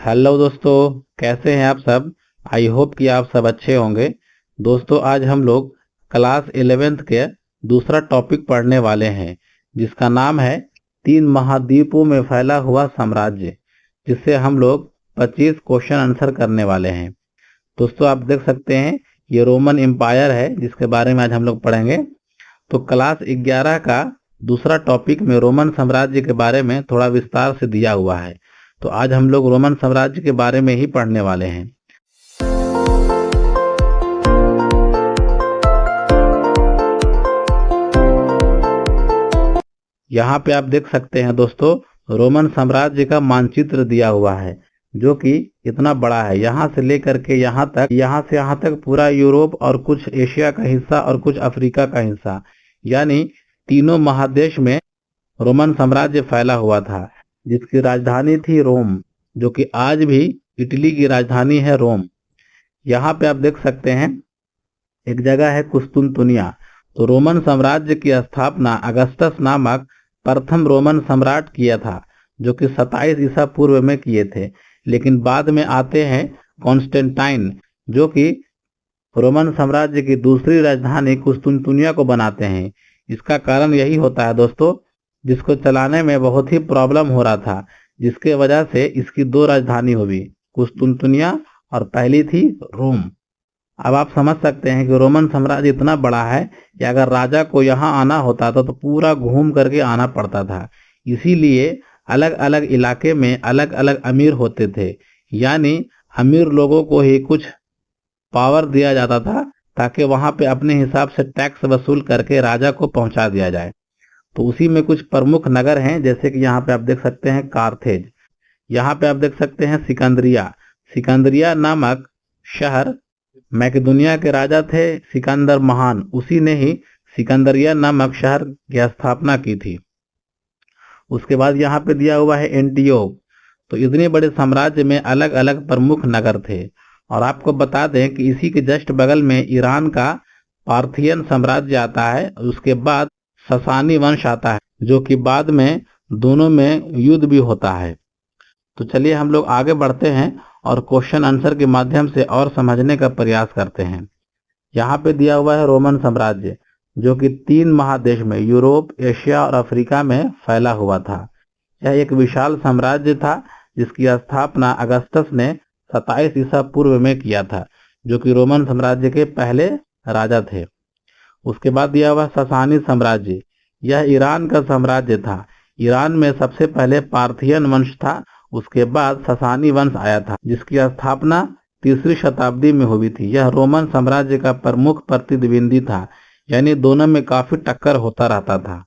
Hello दोस्तों, कैसे हैं आप सब। आई होप कि आप सब अच्छे होंगे। दोस्तों, आज हम लोग क्लास 11th के दूसरा टॉपिक पढ़ने वाले हैं, जिसका नाम है तीन महाद्वीपों में फैला हुआ साम्राज्य, जिससे हम लोग 25 क्वेश्चन आंसर करने वाले हैं। दोस्तों, आप देख सकते हैं ये रोमन एम्पायर है, जिसके बारे में आज हम लोग पढ़ेंगे। तो क्लास 11 का दूसरा टॉपिक में रोमन साम्राज्य के बारे में थोड़ा विस्तार से दिया हुआ है। तो आज हम लोग रोमन साम्राज्य के बारे में ही पढ़ने वाले हैं। यहाँ पे आप देख सकते हैं दोस्तों, रोमन साम्राज्य का मानचित्र दिया हुआ है, जो कि इतना बड़ा है। यहाँ से लेकर के यहाँ तक पूरा यूरोप और कुछ एशिया का हिस्सा और कुछ अफ्रीका का हिस्सा, यानी तीनों महादेश में रोमन साम्राज्य फैला हुआ था, जिसकी राजधानी थी रोम, जो कि आज भी इटली की राजधानी है रोम। यहाँ पे आप देख सकते हैं एक जगह है कुस्तुनतुनिया। तो रोमन साम्राज्य की स्थापना अगस्टस नामक प्रथम रोमन सम्राट किया था, जो कि 27 ईसा पूर्व में किए थे। लेकिन बाद में आते हैं कॉन्स्टेंटाइन, जो कि रोमन साम्राज्य की दूसरी राजधानी कुस्तुनतुनिया को बनाते हैं। इसका कारण यही होता है दोस्तों, जिसको चलाने में बहुत ही प्रॉब्लम हो रहा था, जिसके वजह से इसकी दो राजधानी हुई, कुस्तुनतुनिया और पहली थी रोम। अब आप समझ सकते हैं कि रोमन साम्राज्य इतना बड़ा है कि अगर राजा को यहाँ आना होता था तो पूरा घूम करके आना पड़ता था। इसीलिए अलग अलग इलाके में अलग अलग अमीर होते थे, यानी अमीर लोगों को ही कुछ पावर दिया जाता था, ताकि वहां पे अपने हिसाब से टैक्स वसूल करके राजा को पहुंचा दिया जाए। तो उसी में कुछ प्रमुख नगर हैं, जैसे कि यहाँ पे आप देख सकते हैं कार्थेज। यहाँ पे आप देख सकते हैं सिकंदरिया। सिकंदरिया नामक शहर मैकेडोनिया के राजा थे सिकंदर महान, उसी ने ही सिकंदरिया नामक शहर की स्थापना की थी। उसके बाद यहाँ पे दिया हुआ है एंटियोक। तो इतने बड़े साम्राज्य में अलग अलग प्रमुख नगर थे। और आपको बता दें कि इसी के जस्ट बगल में ईरान का पार्थियन साम्राज्य आता है, उसके बाद ससानी वंश आता है, जो कि बाद में दोनों में युद्ध भी होता है। तो चलिए हम लोग आगे बढ़ते हैं और क्वेश्चन आंसर के माध्यम से और समझने का प्रयास करते हैं। यहाँ पे दिया हुआ है रोमन साम्राज्य, जो कि 3 महादेश में यूरोप, एशिया और अफ्रीका में फैला हुआ था। यह एक विशाल साम्राज्य था, जिसकी स्थापना अगस्टस ने 27 ईसा पूर्व में किया था, जो कि रोमन साम्राज्य के पहले राजा थे। उसके बाद दिया हुआ ससानी साम्राज्य। यह ईरान का साम्राज्य था। ईरान में सबसे पहले पार्थियन वंश था, उसके बाद ससानी वंश आया था, जिसकी स्थापना 3री शताब्दी में हुई थी। यह रोमन साम्राज्य का प्रमुख प्रतिद्वंदी था, यानी दोनों में काफी टक्कर होता रहता था।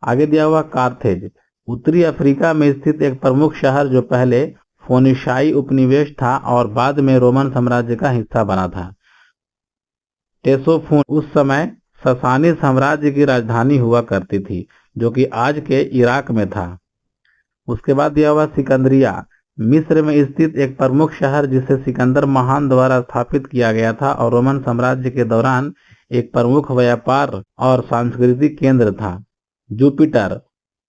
आगे दिया हुआ कार्थेज, उत्तरी अफ्रीका में स्थित एक प्रमुख शहर, जो पहले फोनिशाई उपनिवेश था और बाद में रोमन साम्राज्य का हिस्सा बना था। टेसोफोन उस समय ससानी साम्राज्य की राजधानी हुआ करती थी, जो कि आज के इराक में था। उसके बाद दिया हुआ सिकंदरिया, मिस्र में स्थित एक प्रमुख शहर, जिसे सिकंदर महान द्वारा स्थापित किया गया था और रोमन साम्राज्य के दौरान एक प्रमुख व्यापार और सांस्कृतिक केंद्र था। जुपिटर,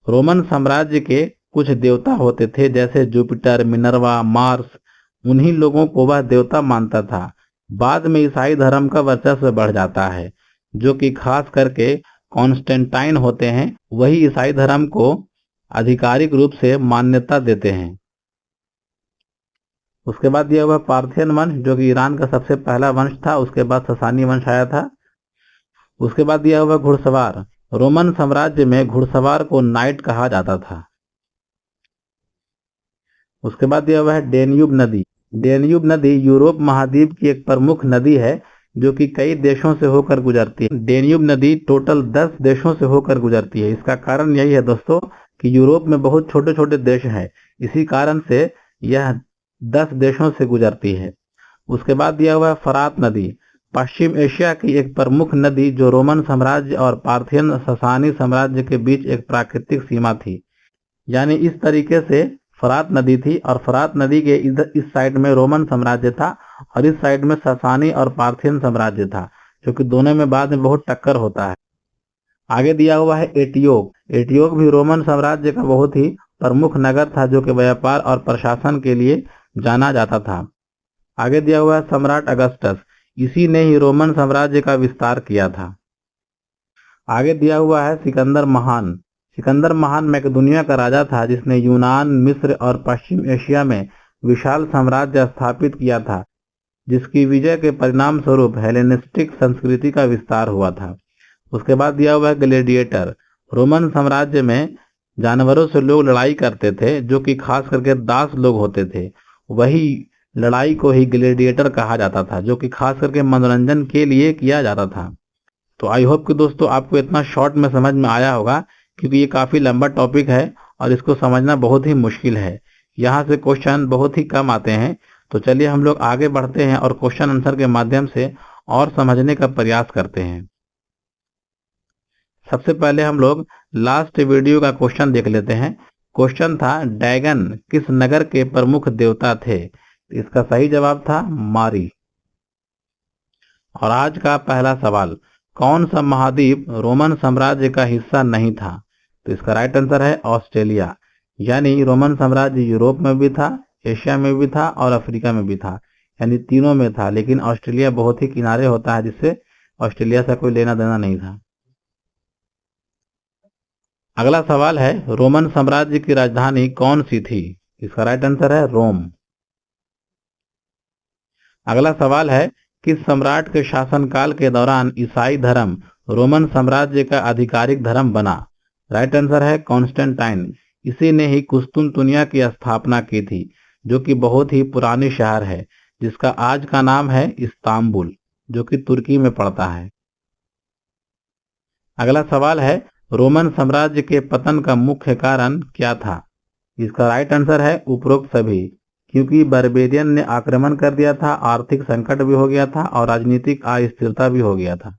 रोमन साम्राज्य के कुछ देवता होते थे, जैसे जुपिटर, मिनर्वा, मार्स। उन्हीं लोगों को वह देवता मानता था। बाद में ईसाई धर्म का वर्चस्व बढ़ जाता है, जो कि खास करके कॉन्स्टेंटाइन होते हैं, वही ईसाई धर्म को आधिकारिक रूप से मान्यता देते हैं। उसके बाद दिया हुआ पार्थियन वंश, जो कि ईरान का सबसे पहला वंश था, उसके बाद ससानी वंश आया था। उसके बाद दिया हुआ घुड़सवार। रोमन साम्राज्य में घुड़सवार को नाइट कहा जाता था। उसके बाद दिया हुआ है डेन्यूब नदी। डेन्यूब नदी यूरोप महाद्वीप की एक प्रमुख नदी है, जो कि कई देशों से होकर गुजरती है। डेन्यूब नदी टोटल 10 देशों से होकर गुजरती है। इसका कारण यही है दोस्तों कि यूरोप में बहुत छोटे छोटे देश हैं, इसी कारण से यह 10 देशों से गुजरती है। उसके बाद दिया हुआ है फरात नदी, पश्चिम एशिया की एक प्रमुख नदी, जो रोमन साम्राज्य और पार्थियन ससानी साम्राज्य के बीच एक प्राकृतिक सीमा थी। यानी इस तरीके से फरात नदी थी, और फरात नदी के इधर इस साइड में रोमन साम्राज्य था और इस साइड में ससानी और पार्थियन साम्राज्य था, जो कि दोनों में बाद में बहुत टक्कर होता है। आगे दिया हुआ है एटियोक। एटियोक भी रोमन साम्राज्य का बहुत ही प्रमुख नगर था जो कि व्यापार और प्रशासन के लिए जाना जाता था। आगे दिया हुआ है सम्राट अगस्टस, इसी ने ही रोमन साम्राज्य का विस्तार किया था। आगे दिया हुआ है सिकंदर महान। सिकंदर महान मैकेडोनिया का राजा था जिसने यूनान, मिस्र और पश्चिम एशिया में विशाल साम्राज्य स्थापित किया था, जिसकी विजय के परिणाम स्वरूप हेलेनिस्टिक संस्कृति का विस्तार हुआ था। उसके बाद दिया हुआ है ग्लेडिएटर। रोमन साम्राज्य में जानवरों से लोग लड़ाई करते थे जो कि खास करके दास लोग होते थे। वही लड़ाई को ही ग्लेडिएटर कहा जाता था जो कि खास करके मनोरंजन के लिए किया जाता था। तो आई होप कि दोस्तों आपको इतना शॉर्ट में समझ में आया होगा, क्योंकि ये काफ़ी लंबा टॉपिक है और इसको समझना बहुत ही मुश्किल है। यहाँ से क्वेश्चन बहुत ही कम आते हैं। तो चलिए हम लोग आगे बढ़ते हैं और क्वेश्चन आंसर के माध्यम से और समझने का प्रयास करते हैं। सबसे पहले हम लोग लास्ट वीडियो का क्वेश्चन देख लेते हैं। क्वेश्चन था डैगन किस नगर के प्रमुख देवता थे? इसका सही जवाब था मारी। और आज का पहला सवाल, कौन सा महाद्वीप रोमन साम्राज्य का हिस्सा नहीं था? तो इसका राइट आंसर है ऑस्ट्रेलिया। यानी रोमन साम्राज्य यूरोप में भी था, एशिया में भी था और अफ्रीका में भी था, यानी तीनों में था, लेकिन ऑस्ट्रेलिया बहुत ही किनारे होता है जिससे ऑस्ट्रेलिया से कोई लेना देना नहीं था। अगला सवाल है रोमन साम्राज्य की राजधानी कौन सी थी? इसका राइट आंसर है रोम। अगला सवाल है किस सम्राट के शासनकाल के दौरान ईसाई धर्म रोमन साम्राज्य का आधिकारिक धर्म बना? राइट आंसर है कॉन्स्टेंटाइन। इसी ने ही कुस्तुनतुनिया की स्थापना की थी, जो कि बहुत ही पुरानी शहर है जिसका आज का नाम है इस्तांबुल, जो कि तुर्की में पड़ता है। अगला सवाल है रोमन साम्राज्य के पतन का मुख्य कारण क्या था? इसका राइट आंसर है उपरोक्त सभी, क्योंकि बर्बेरियन ने आक्रमण कर दिया था, आर्थिक संकट भी हो गया था और राजनीतिक अस्थिरता भी हो गया था।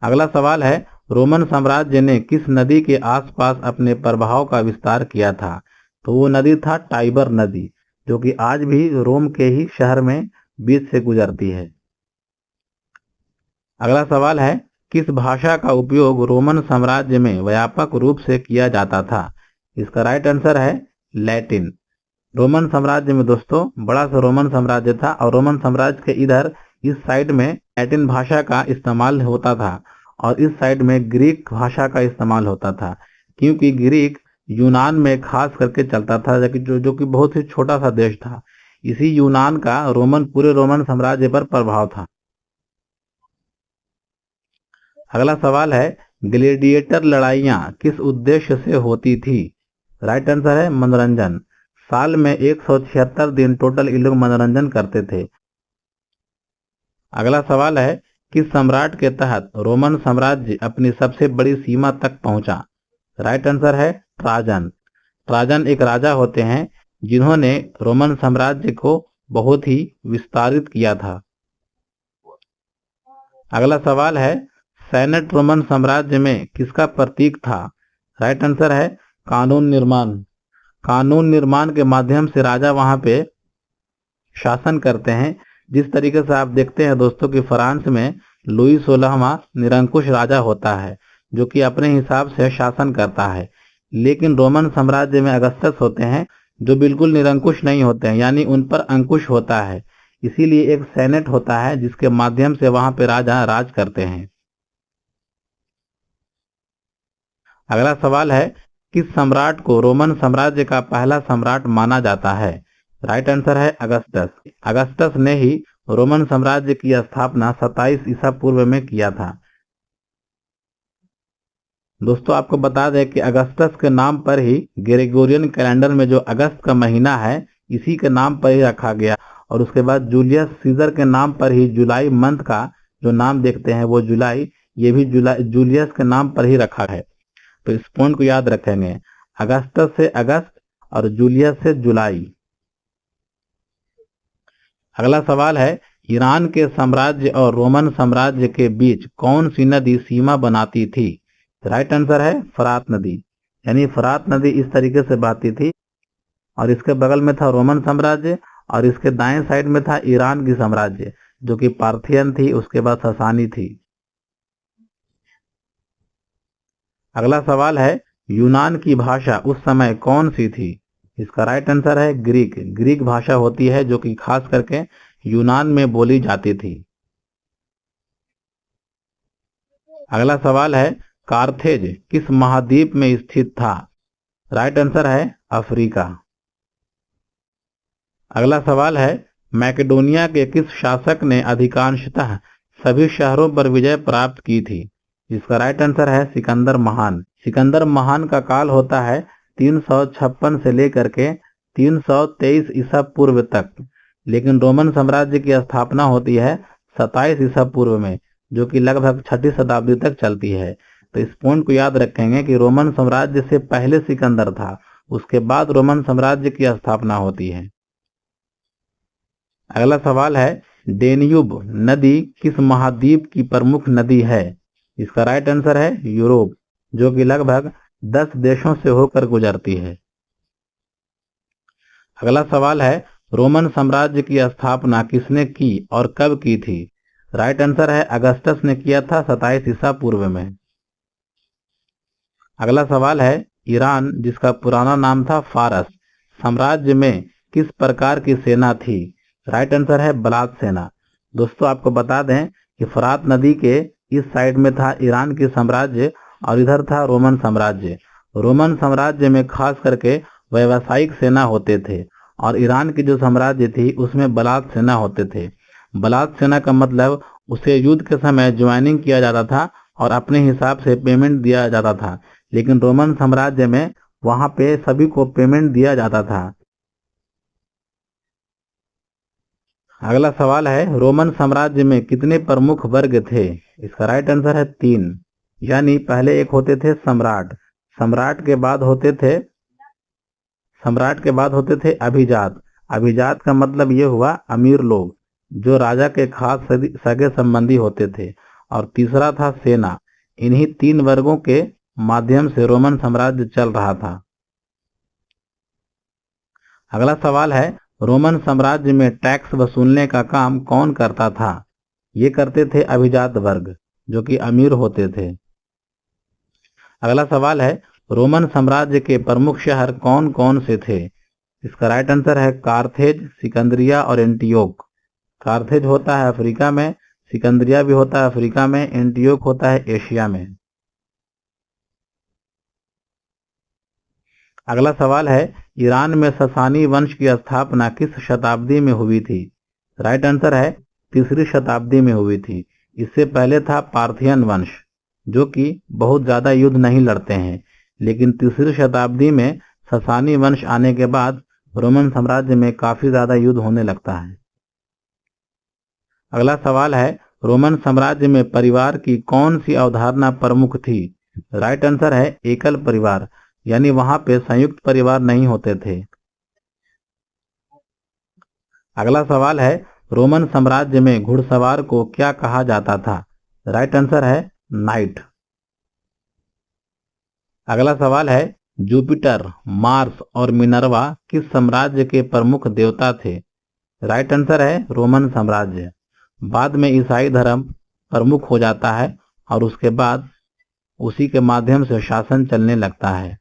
अगला सवाल है रोमन साम्राज्य ने किस नदी के आसपास अपने प्रभाव का विस्तार किया था? तो वो नदी था टाइबर नदी, जो कि आज भी रोम के ही शहर में बीच से गुजरती है। अगला सवाल है किस भाषा का उपयोग रोमन साम्राज्य में व्यापक रूप से किया जाता था? इसका राइट आंसर है लैटिन। रोमन साम्राज्य में दोस्तों बड़ा सा रोमन साम्राज्य था और रोमन साम्राज्य के इधर इस साइड में लैटिन भाषा का इस्तेमाल होता था और इस साइड में ग्रीक भाषा का इस्तेमाल होता था, क्योंकि ग्रीक यूनान में खास करके चलता था, जो कि बहुत ही छोटा सा देश था। इसी यूनान का पूरे रोमन साम्राज्य पर प्रभाव था। अगला सवाल है ग्लेडिएटर लड़ाइयां किस उद्देश्य से होती थी? राइट आंसर है मनोरंजन। साल में 176 दिन टोटल ये लोग मनोरंजन करते थे। अगला सवाल है किस सम्राट के तहत रोमन साम्राज्य अपनी सबसे बड़ी सीमा तक पहुंचा? राइट आंसर है ट्राजन। ट्राजन एक राजा होते हैं जिन्होंने रोमन साम्राज्य को बहुत ही विस्तारित किया था। अगला सवाल है सेनेट रोमन साम्राज्य में किसका प्रतीक था? राइट आंसर है कानून निर्माण। कानून निर्माण के माध्यम से राजा वहां पे शासन करते हैं। जिस तरीके से आप देखते हैं दोस्तों कि फ्रांस में लुई 16वां निरंकुश राजा होता है जो कि अपने हिसाब से शासन करता है, लेकिन रोमन साम्राज्य में अगस्टस होते हैं जो बिल्कुल निरंकुश नहीं होते हैं, यानी उन पर अंकुश होता है। इसीलिए एक सेनेट होता है जिसके माध्यम से वहां पे राजा राज करते हैं। अगला सवाल है किस सम्राट को रोमन साम्राज्य का पहला सम्राट माना जाता है? राइट आंसर है अगस्टस। अगस्टस ने ही रोमन साम्राज्य की स्थापना 27 ईसा पूर्व में किया था। दोस्तों आपको बता दें कि अगस्टस के नाम पर ही ग्रेगोरियन कैलेंडर में जो अगस्त का महीना है इसी के नाम पर ही रखा गया, और उसके बाद जूलियस सीजर के नाम पर ही जुलाई मंथ का जो नाम देखते हैं वो जुलाई, ये भी जूलियस के नाम पर ही रखा है। तो इस पॉइंट को याद रखेंगे, अगस्टस से अगस्त और जूलियस से जुलाई। अगला सवाल है ईरान के साम्राज्य और रोमन साम्राज्य के बीच कौन सी नदी सीमा बनाती थी? राइट आंसर है फरात नदी। यानी फरात नदी इस तरीके से बहती थी और इसके बगल में था रोमन साम्राज्य और इसके दाएं साइड में था ईरान की साम्राज्य जो कि पार्थियन थी, उसके बाद ससानी थी। अगला सवाल है यूनान की भाषा उस समय कौन सी थी? इसका राइट आंसर है ग्रीक। ग्रीक भाषा होती है जो कि खास करके यूनान में बोली जाती थी। अगला सवाल है, कार्थेज किस महाद्वीप में स्थित था? राइट आंसर है अफ्रीका। अगला सवाल है, मैकेडोनिया के किस शासक ने अधिकांशतः सभी शहरों पर विजय प्राप्त की थी? इसका राइट आंसर है सिकंदर महान। सिकंदर महान का काल होता है 356 से लेकर के 323 ईसा पूर्व तक, लेकिन रोमन साम्राज्य की स्थापना होती है 27 ईसा पूर्व में, जो कि लगभग 6ठी शताब्दी तक चलती है। तो इस पॉइंट को याद रखेंगे कि रोमन साम्राज्य से पहले सिकंदर था, उसके बाद रोमन साम्राज्य की स्थापना होती है। अगला सवाल है, डेन्यूब नदी किस महाद्वीप की प्रमुख नदी है? इसका राइट आंसर है यूरोप, जो कि लगभग 10 देशों से होकर गुजरती है। अगला सवाल है, रोमन साम्राज्य की स्थापना किसने की और कब की थी? राइट आंसर है अगस्टस ने किया था 27 ईसा पूर्व में। अगला सवाल है, ईरान जिसका पुराना नाम था फारस साम्राज्य में किस प्रकार की सेना थी? राइट आंसर है बलात सेना। दोस्तों आपको बता दें कि फरात नदी के इस साइड में था ईरान की साम्राज्य और इधर था रोमन साम्राज्य। रोमन साम्राज्य में खास करके व्यावसायिक सेना होते थे और ईरान की जो साम्राज्य थी उसमें बलात सेना होते थे। बलात सेना का मतलब उसे युद्ध के समय ज्वाइनिंग किया जाता था और अपने हिसाब से पेमेंट दिया जाता था, लेकिन रोमन साम्राज्य में वहां पे सभी को पेमेंट दिया जाता था। अगला सवाल है, रोमन साम्राज्य में कितने प्रमुख वर्ग थे? इसका राइट आंसर है 3, यानी पहले एक होते थे सम्राट, सम्राट के बाद होते थे अभिजात। अभिजात का मतलब ये हुआ अमीर लोग जो राजा के खास सगे संबंधी होते थे, और तीसरा था सेना। इन्हीं 3 वर्गों के माध्यम से रोमन साम्राज्य चल रहा था। अगला सवाल है, रोमन साम्राज्य में टैक्स वसूलने का काम कौन करता था? ये करते थे अभिजात वर्ग जो कि अमीर होते थे। अगला सवाल है, रोमन साम्राज्य के प्रमुख शहर कौन कौन से थे? इसका राइट आंसर है कार्थेज, सिकंदरिया और एंटियोक। कार्थेज होता है अफ्रीका में, सिकंदरिया भी होता है अफ्रीका में, एंटियोक होता है एशिया में। अगला सवाल है, ईरान में ससानी वंश की स्थापना किस शताब्दी में हुई थी? राइट आंसर है 3री शताब्दी में हुई थी। इससे पहले था पार्थियन वंश जो कि बहुत ज्यादा युद्ध नहीं लड़ते हैं, लेकिन 3री शताब्दी में ससानी वंश आने के बाद रोमन साम्राज्य में काफी ज्यादा युद्ध होने लगता है। अगला सवाल है, रोमन साम्राज्य में परिवार की कौन सी अवधारणा प्रमुख थी? राइट आंसर है एकल परिवार, यानी वहां पे संयुक्त परिवार नहीं होते थे। अगला सवाल है, रोमन साम्राज्य में घुड़सवार को क्या कहा जाता था? राइट आंसर है नाइट। अगला सवाल है, जुपिटर, मार्स और मिनर्वा किस साम्राज्य के प्रमुख देवता थे? राइट आंसर है रोमन साम्राज्य। बाद में ईसाई धर्म प्रमुख हो जाता है और उसके बाद उसी के माध्यम से शासन चलने लगता है।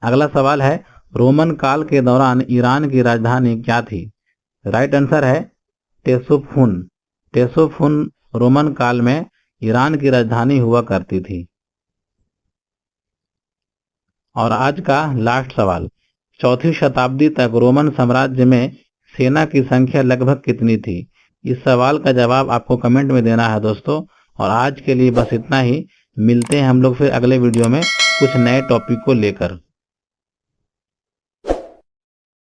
अगला सवाल है, रोमन काल के दौरान ईरान की राजधानी क्या थी? राइट आंसर है टेसोफुन। टेसोफुन रोमन काल में ईरान की राजधानी हुआ करती थी। और आज का लास्ट सवाल, 4ठी शताब्दी तक रोमन साम्राज्य में सेना की संख्या लगभग कितनी थी? इस सवाल का जवाब आपको कमेंट में देना है दोस्तों। और आज के लिए बस इतना ही। मिलते हैं हम लोग फिर अगले वीडियो में कुछ नए टॉपिक को लेकर।